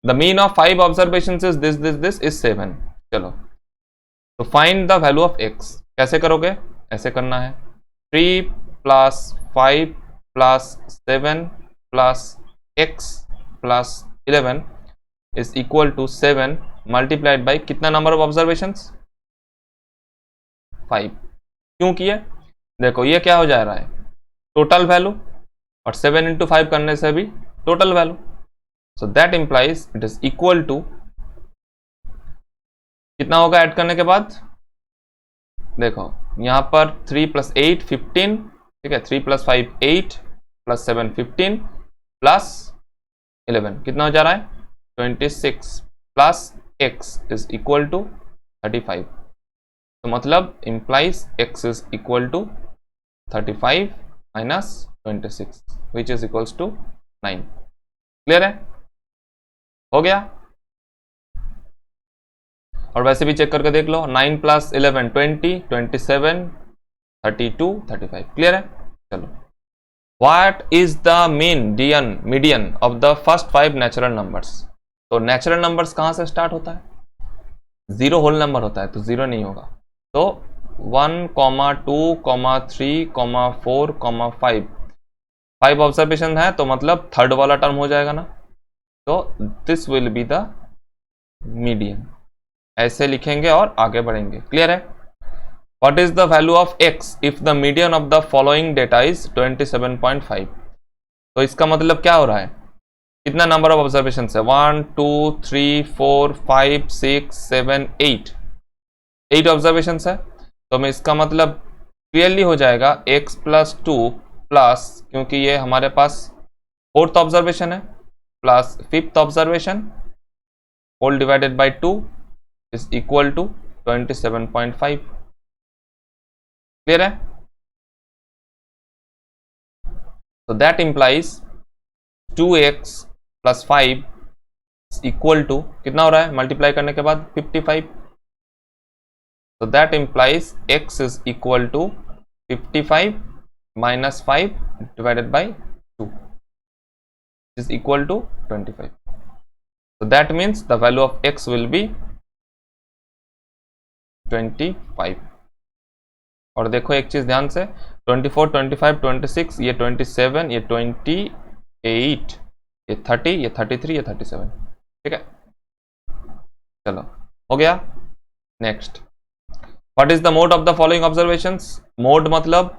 the mean of 5 observation is this is 7। चलो तो find the value of x, कैसे करोगे? ऐसे करना है 3 plus 5 plus 7 plus x plus 11 is equal to 7 multiplied by कितना नंबर ऑफ ऑब्जर्वेशंस 5। क्यों किए? देखो ये क्या हो जा रहा है टोटल वैल्यू, और 7 इंटू 5 करने से भी total value, so that implies it is equal to कितना होगा ऐड करने के बाद? देखो यहां पर 3 प्लस 8 15, ठीक है, 3 प्लस 5 8 प्लस 7 15 प्लस 11 कितना हो जा रहा है 26 plus x is equal to 35। तो मतलब implies x is equal to 35 minus 26 which is equals to 9। Clear है? हो गया? और वैसे भी चेक करके देख लो, 9 + 11 20, 27, 32, 35। क्लियर है? चलो, what is the median of the first 5 natural numbers? तो नेचुरल नंबर्स कहां से स्टार्ट होता है? 0 होल नंबर होता है, तो 0 नहीं होगा। तो 1, 2, 3, 4, 5 5 ऑब्जर्वेशन है, तो मतलब थर्ड वाला टर्म हो जाएगा ना। तो this will be the median. ऐसे लिखेंगे और आगे बढ़ेंगे। क्लियर है? What is the value of x if the median of the following data is 27.5? तो इसका मतलब क्या हो रहा है? कितना नंबर ऑफ ऑब्जर्वेशन है? 1, 2, 3, 4, 5, 6, 7, 8 ऑब्जर्वेशन है। तो मैं इसका मतलब क्लियरली हो जाएगा x + 2 प्लस, क्योंकि ये हमारे पास 4th ऑब्जर्वेशन है, plus 5th observation whole divided by 2 is equal to 27.5। Clear है? तो that implies 2x + 5 equal to कितना हो रहा है मल्टीप्लाई करने के बाद? 55। तो that implies x is equal to 55 - 5 divided by 2 is equal to 25। So that means the value of x will be 25। और देखो एक चीज ध्यान से, 24, 25, 26, ये 27, ये 28, ये 30, ये 33, ये 37। ठीक है, चलो हो गया। Next, what is the mode of the following observations? Mode मतलब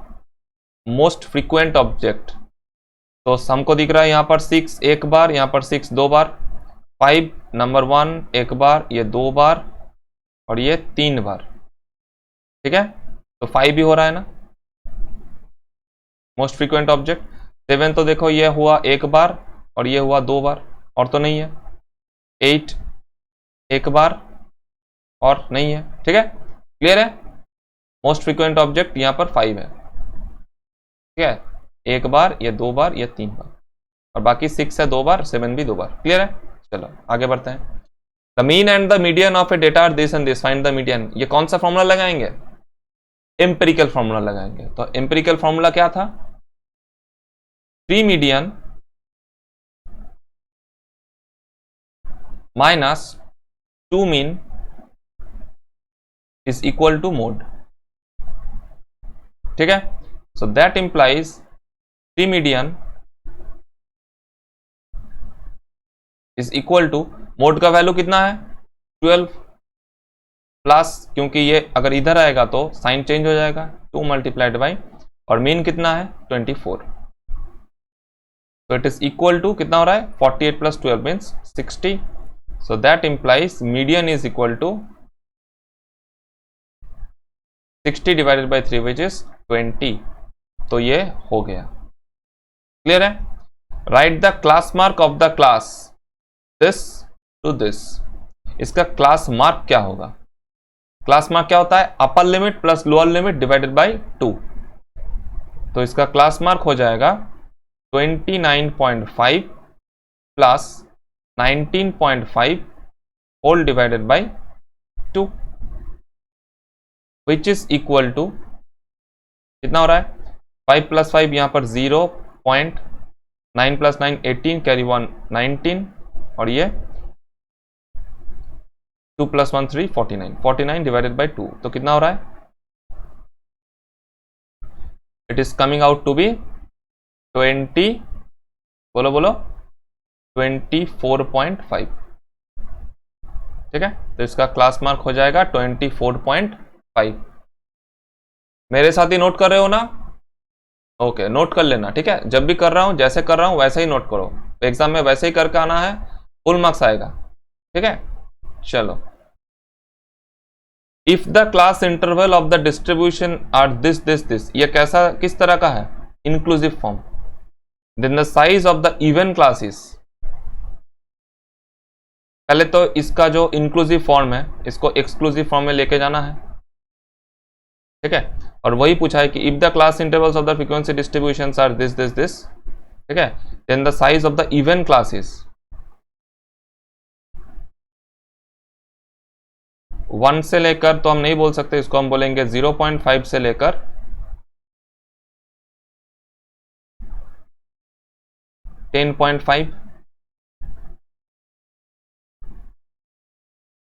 मोस्ट फ्रीक्वेंट ऑब्जेक्ट। तो हमको दिख रहा है यहाँ पर 6 एक बार, यहाँ पर 6 2 बार, 5 नंबर 1 एक बार, ये 2 बार और ये 3 बार। ठीक है, तो 5 भी हो रहा है ना मोस्ट फ्रीक्वेंट ऑब्जेक्ट। 7 तो देखो ये हुआ एक बार और ये हुआ 2 बार, और तो नहीं है। 8 एक बार और नहीं है। ठीक है, क्लियर है? मोस्ट फ्रीक्वेंट ऑब्जेक्ट यहाँ पर 5 है। ठीक है, एक बार, ये 2 बार, ये 3 बार, और बाकी 6 है 2 बार, 7 भी 2 बार। क्लियर है? चलो आगे बढ़ते हैं। The mean and the median of a data are this and this, find the median. ये कौन सा फॉर्मूला लगाएंगे? एम्पिरिकल फॉर्मूला लगाएंगे। तो एम्पिरिकल फॉर्मूला क्या था? 3 median minus 2 mean is equal to mode. ठीक है, so that implies 3 median is equal to mode का वैल्यू कितना है? 12 प्लस, क्योंकि ये अगर इधर आएगा तो साइन चेंज हो जाएगा, 2 मल्टीप्लाइड बाई, और मीन कितना है? 24। तो इट इज इक्वल टू कितना हो रहा है? 48 + 12 means 60। So that implies median is equal to 60 divided by 3 which is 20। तो ये हो गया। क्लियर है? Right the class mark of the class this to this. इसका क्लास मार्क क्या होगा? क्लास मार्क क्या होता है? Upper limit plus lower limit divided by 2। तो इसका क्लास मार्क हो जाएगा 29.5 plus 19.5 whole divided by 2 which is equal to कितना हो रहा है? 5 + 5 यहां पर 0.9 + 9 18 कैरी 1 19, और ये 2 + 1 3 49 डिवाइडेड बाय 2। तो कितना हो रहा है? It is coming out to be 20, बोलो बोलो 24.5। ठीक है, तो इसका क्लास मार्क हो जाएगा 24.5। मेरे साथ ही नोट कर रहे हो ना? ओके, नोट कर लेना। ठीक है, जब भी कर रहा हूं, जैसे कर रहा हूं वैसे ही नोट करो। एग्जाम में वैसे ही करके आना है, फुल मार्क्स आएगा। ठीक है, चलो। If the class interval of the distribution are this this this, ये कैसा किस तरह का है? Inclusive form. Then the size of the even classes, पहले तो इसका जो इंक्लूसिव फॉर्म है इसको एक्सक्लूसिव फॉर्म में लेके जाना है। ठीक है, और वही पूछा है कि if the class intervals of the frequency distributions are this this this, ठीक है, then the size of the even classes 1 से लेकर तो हम नहीं बोल सकते, इसको हम बोलेंगे 0.5 से लेकर 10.5,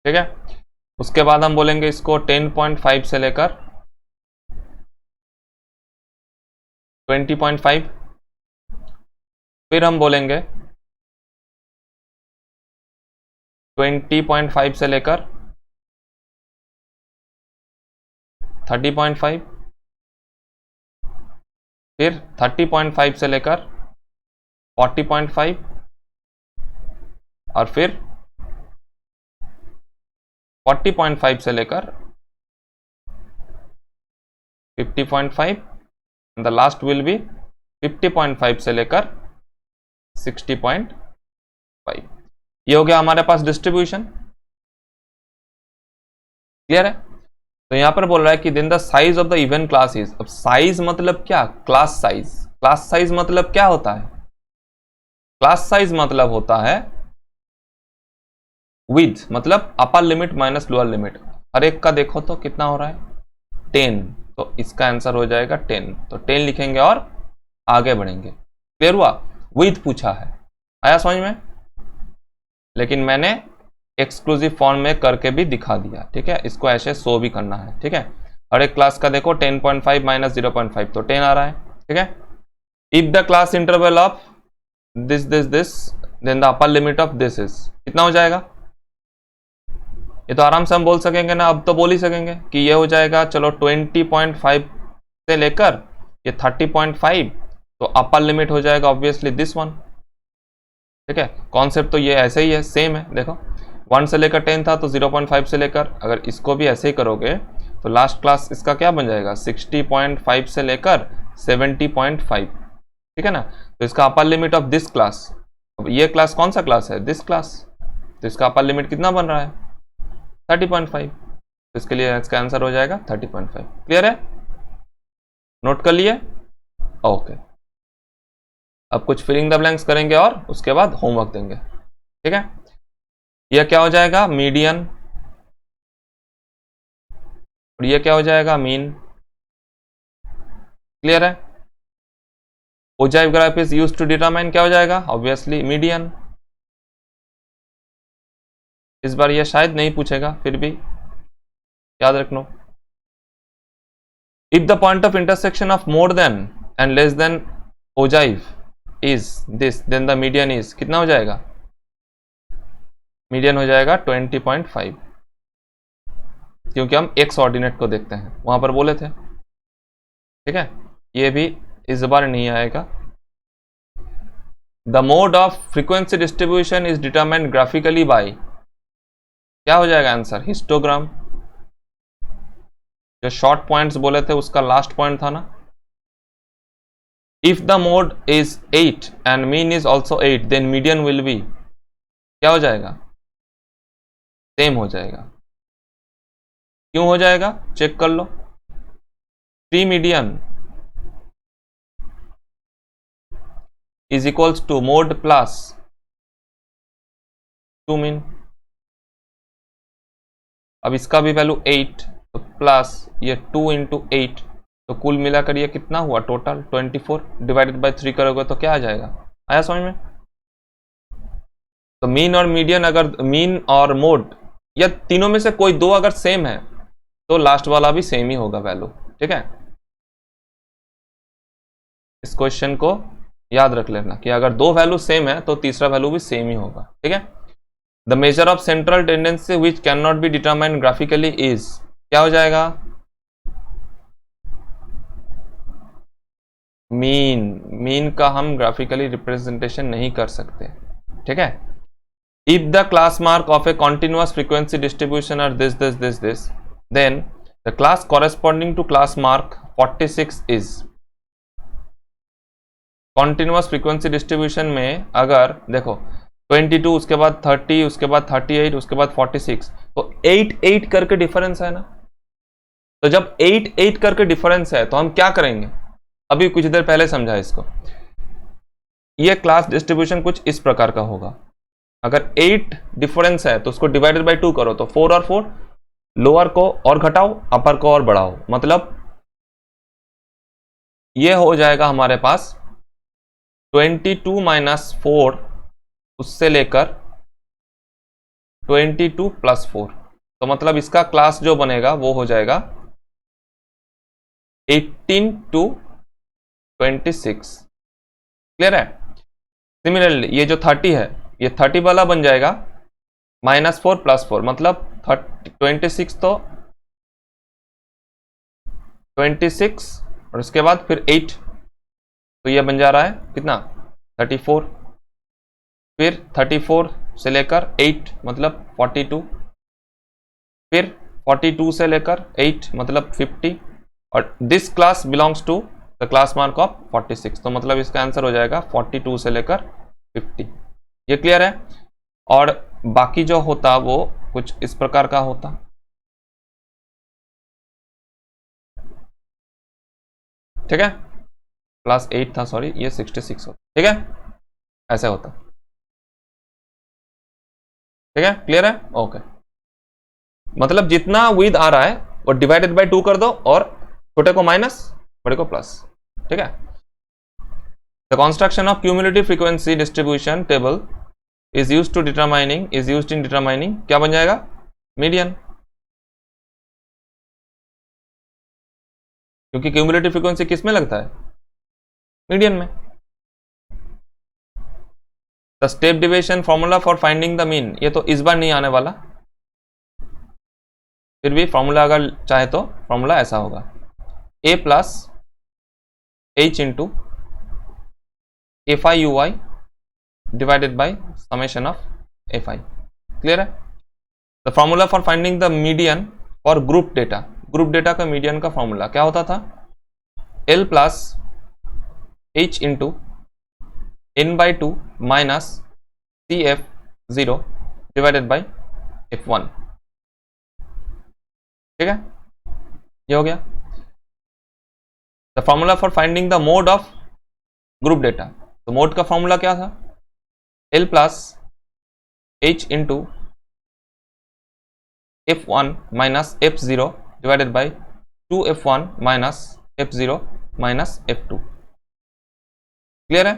ठीक है। उसके बाद हम बोलेंगे इसको 10.5 से लेकर 20.5, फिर हम बोलेंगे 20.5 से लेकर 30.5, फिर 30.5 से लेकर 40.5, और फिर 40.5 से लेकर 50.5, द लास्ट विल बी 50.5 से लेकर 60.5। ये हो गया हमारे पास डिस्ट्रीब्यूशन। क्लियर है? तो यहां पर बोल रहा है कि then the size of the even class is. अब साइज मतलब क्या? Class size. क्लास साइज मतलब क्या होता है? क्लास साइज मतलब होता है विथ, मतलब upper limit minus lower limit. हर एक का देखो तो कितना हो रहा है? 10, तो इसका आंसर हो जाएगा 10। तो 10 लिखेंगे और आगे बढ़ेंगे। क्लियर हुआ? विथ पूछा है, आया समझ में? लेकिन मैंने एक्सक्लूसिव फॉर्म में करके भी दिखा दिया, ठीक है। इसको ऐसे शो भी करना है, ठीक है। हर एक क्लास का देखो 10.5 माइनस 0.5 तो 10 आ रहा है, ठीक है। If the class interval of this then the upper limit of this is, कितना हो जाएगा? ये तो आराम से हम बोल सकेंगे ना, अब तो बोल ही सकेंगे कि ये हो जाएगा, चलो 20.5 से लेकर ये 30.5, तो अपर लिमिट हो जाएगा ऑब्वियसली दिस वन, ठीक है। कॉन्सेप्ट तो ये ऐसे ही है, सेम है। देखो 1 से लेकर 10 था, तो 0.5 से लेकर, अगर इसको भी ऐसे ही करोगे तो लास्ट क्लास इसका क्या बन जाएगा? 60.5 से लेकर 70.5, ठीक है ना। तो इसका अपर लिमिट ऑफ दिस क्लास, अब ये क्लास कौन सा क्लास है? दिस क्लास, तो इसका अपर लिमिट कितना बन रहा है? 30.5। तो इसके लिए इसका आंसर हो जाएगा 30.5। क्लियर है? नोट कर लिए? ओके। अब कुछ फिलिंग द ब्लैंक्स करेंगे और उसके बाद होमवर्क देंगे, ठीक है। यह क्या हो जाएगा? मीडियन, और ये क्या हो जाएगा? मीन। क्लियर है? Ogive graph is used to determine, क्या हो जाएगा? Obviously median. इस बार ये शायद नहीं पूछेगा, फिर भी याद रखना। If the point of intersection of more than and less than ogive is this, then the median is, कितना हो जाएगा? मीडियन हो जाएगा 20.5, क्योंकि हम एक्स ऑर्डिनेट को देखते हैं, वहां पर बोले थे, ठीक है। ये भी इस बार नहीं आएगा। The mode of frequency distribution is determined graphically by, क्या हो जाएगा आंसर? हिस्टोग्राम। जो शॉर्ट पॉइंट्स बोले थे उसका लास्ट पॉइंट था ना। If the mode is 8 and mean is also 8, then median will be, क्या हो जाएगा? सेम हो जाएगा। क्यों हो जाएगा? चेक कर लो। 3 median is equals to mode plus 2 mean. अब इसका भी वैल्यू 8, तो प्लस ये 2 इंटू 8, तो कुल मिलाकर ये कितना हुआ? टोटल 24 डिवाइडेड बाय 3 करोगे तो क्या आ जाएगा? आया समझ में? तो मीन और मीडियन, अगर मीन और मोड या तीनों में से कोई दो अगर सेम है तो लास्ट वाला भी सेम ही होगा वैल्यू, ठीक है। इस क्वेश्चन को याद रख लेना कि अगर दो वैल्यू सेम है तो तीसरा वैल्यू भी सेम ही होगा, ठीक है। The measure of central tendency which can not be determined graphically is, क्या हो जाएगा? मीन। मीन का हम ग्राफिकली रिप्रेजेंटेशन नहीं कर सकते, ठीक है। If the class mark of a continuous frequency distribution are this, then the class corresponding to class mark 46 is। Continuous frequency distribution में अगर देखो 22, उसके बाद 30, उसके बाद 38, उसके बाद 46, तो 8 करके डिफरेंस है ना। तो जब 8 करके डिफरेंस है तो हम क्या करेंगे? अभी कुछ देर पहले समझा इसको। ये क्लास डिस्ट्रीब्यूशन कुछ इस प्रकार का होगा। अगर 8 डिफरेंस है तो उसको डिवाइडेड बाय 2 करो, तो 4 और 4 लोअर को और घटाओ, अपर को और बढ़ाओ, मतलब ये हो जाएगा हमारे पास 22 माइनस 4 उससे लेकर 22 प्लस 4, तो मतलब इसका क्लास जो बनेगा वो हो जाएगा 18 टू 26। क्लियर है? सिमिलरली ये जो 30 है, ये 30 वाला बन जाएगा -4 प्लस 4, मतलब 26, तो 26 और उसके बाद फिर 8, तो ये बन जा रहा है कितना 34, फिर 34 से लेकर 8 मतलब 42, फिर 42 से लेकर 8 मतलब 50, और this class belongs to the class mark of 46, तो मतलब इसका आंसर हो जाएगा 42 से लेकर 50। ये क्लियर है? और बाकी जो होता वो कुछ इस प्रकार का होता। ठीक है, क्लास 8 था, सॉरी, ये 66 होता। ठीक है, ऐसे होता। ठीक है, क्लियर है? ओके, मतलब जितना विद आ रहा है वो डिवाइडेड बाय 2 कर दो, और छोटे को माइनस, बड़े को प्लस। ठीक है, the construction of cumulative frequency distribution table is used in determining क्या बन जाएगा? मीडियन, क्योंकि क्यूमुलेटिव फ्रीक्वेंसी किस में लगता है? मीडियन में। The step deviation formula for finding the mean, ये तो इस बार नहीं आने वाला, फिर भी फॉर्मूला अगर चाहे तो फॉर्मूला ऐसा होगा, a plus h into fi ui divided by summation of fi। Clear है? The formula for finding the median for group data का मीडियन का फॉर्मूला क्या होता था? l plus h into n/2 minus cf0 divided by f1। ठीक है, ये हो गया। The formula for finding the mode of group data, तो मोड का फॉर्मूला क्या था? l plus h into f1 minus f0 divided by 2f1 minus f0 minus f2। Clear है?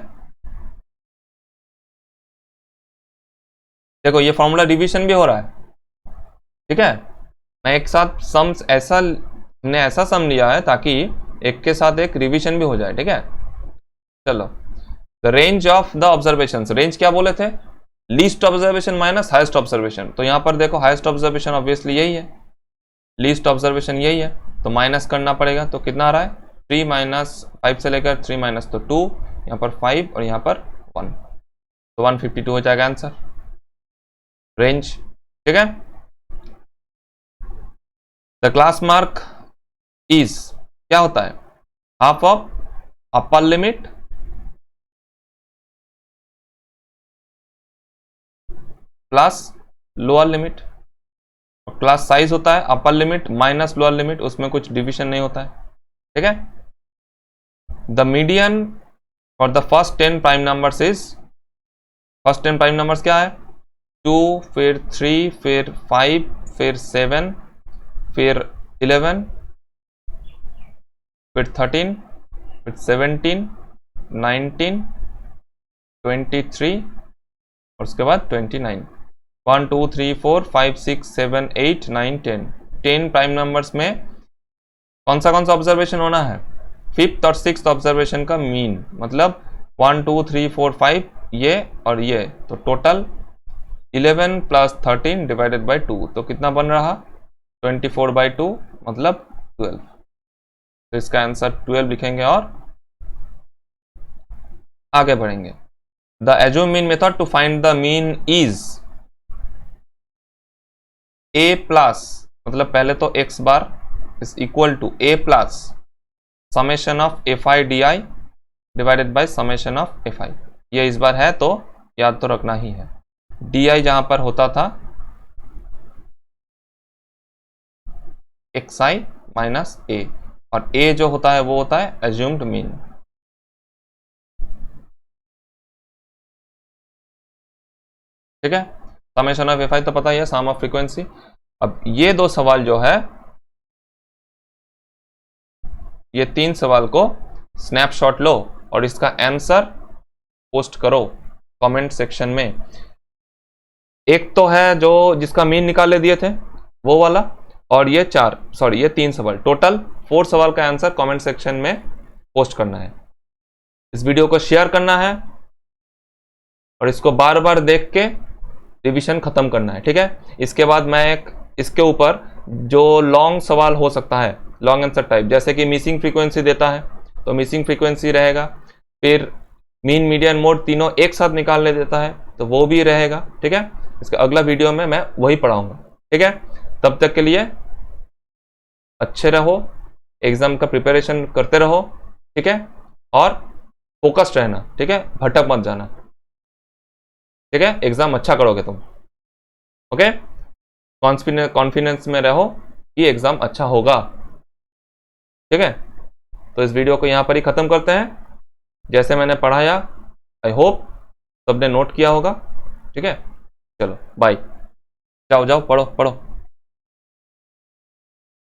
देखो ये फॉर्मूला डिवीजन भी हो रहा है। ठीक है, मैं एक साथ सम्स ऐसा, हमने ऐसा सम लिया है ताकि एक के साथ एक रिवीजन भी हो जाए। ठीक है, चलो, the range of the observation, range क्या बोले थे? Least observation minus highest observation, तो यहां पर देखो हाईएस्ट ऑब्जर्वेशन ऑब्वियसली यही है, लीस्ट ऑब्जर्वेशन यही है, तो माइनस करना पड़ेगा, तो कितना आ रहा है? 3 माइनस 5 से लेकर 3 माइनस तो 2, यहाँ पर 5 और यहाँ पर 1, तो 152 हो जाएगा आंसर, रेंज। ठीक है, द क्लास मार्क इज क्या होता है? Half of upper limit plus lower limit, class size होता है upper limit minus lower limit, उसमें कुछ डिवीजन नहीं होता है। ठीक है, the median for the first 10 prime numbers is, first 10 prime numbers क्या है? 2, फिर 3, फिर 5, फिर 7, फिर 11, फिर 13, फिर 17, 19, 23 और उसके बाद 29। 1 2 3 4 5 6 7 8 9 10, 10 प्राइम नंबर्स में कौन सा ऑब्जर्वेशन होना है? 5th और 6th ऑब्जर्वेशन का मीन, मतलब 1 2 3 4 5 ये और ये, तो टोटल 11 प्लस 13 डिवाइडेड बाई 2, तो कितना बन रहा? 24/2 मतलब 12, तो इसका आंसर 12 लिखेंगे और आगे बढ़ेंगे। The assume mean method to find the mean is a plus, मतलब पहले तो x bar is equal to a plus summation of fi di divided by summation of fi। ये इस बार है तो याद तो रखना ही है, di जहां पर होता था xi माइनस a, और a जो होता है वो होता है एज्यूम्ड मीन। ठीक है, समेशन ऑफ fi तो पता ही है, सम ऑफ फ्रीक्वेंसी, अब ये 2 सवाल जो है, ये 3 सवाल को स्नैपशॉट लो और इसका आंसर पोस्ट करो कमेंट सेक्शन में। एक तो है जो जिसका मीन निकाले दिए थे वो वाला, और ये 3 सवाल, टोटल 4 सवाल का आंसर कमेंट सेक्शन में पोस्ट करना है। इस वीडियो को शेयर करना है और इसको बार बार देख के रिवीजन खत्म करना है, ठीक है। इसके बाद मैं इसके ऊपर जो लॉन्ग सवाल हो सकता है, लॉन्ग आंसर टाइप, जैसे कि मिसिंग फ्रीक्वेंसी देता है तो मिसिंग फ्रीक्वेंसी रहेगा, फिर मीन मीडियन मोड तीनों एक साथ निकालने देता है तो वो भी रहेगा, ठीक है। इसका अगला वीडियो में मैं वही पढ़ाऊंगा, ठीक है। तब तक के लिए अच्छे रहो, एग्जाम का प्रिपरेशन करते रहो, ठीक है, और फोकस्ड रहना, ठीक है, भटक मत जाना, ठीक है। एग्जाम अच्छा करोगे तुम, ओके। कॉन्फिडेंस में रहो कि एग्जाम अच्छा होगा, ठीक है। तो इस वीडियो को यहाँ पर ही खत्म करते हैं। जैसे मैंने पढ़ाया, आई होप सबने नोट किया होगा, ठीक है। चलो बाय, जाओ जाओ पढ़ो पढ़ो।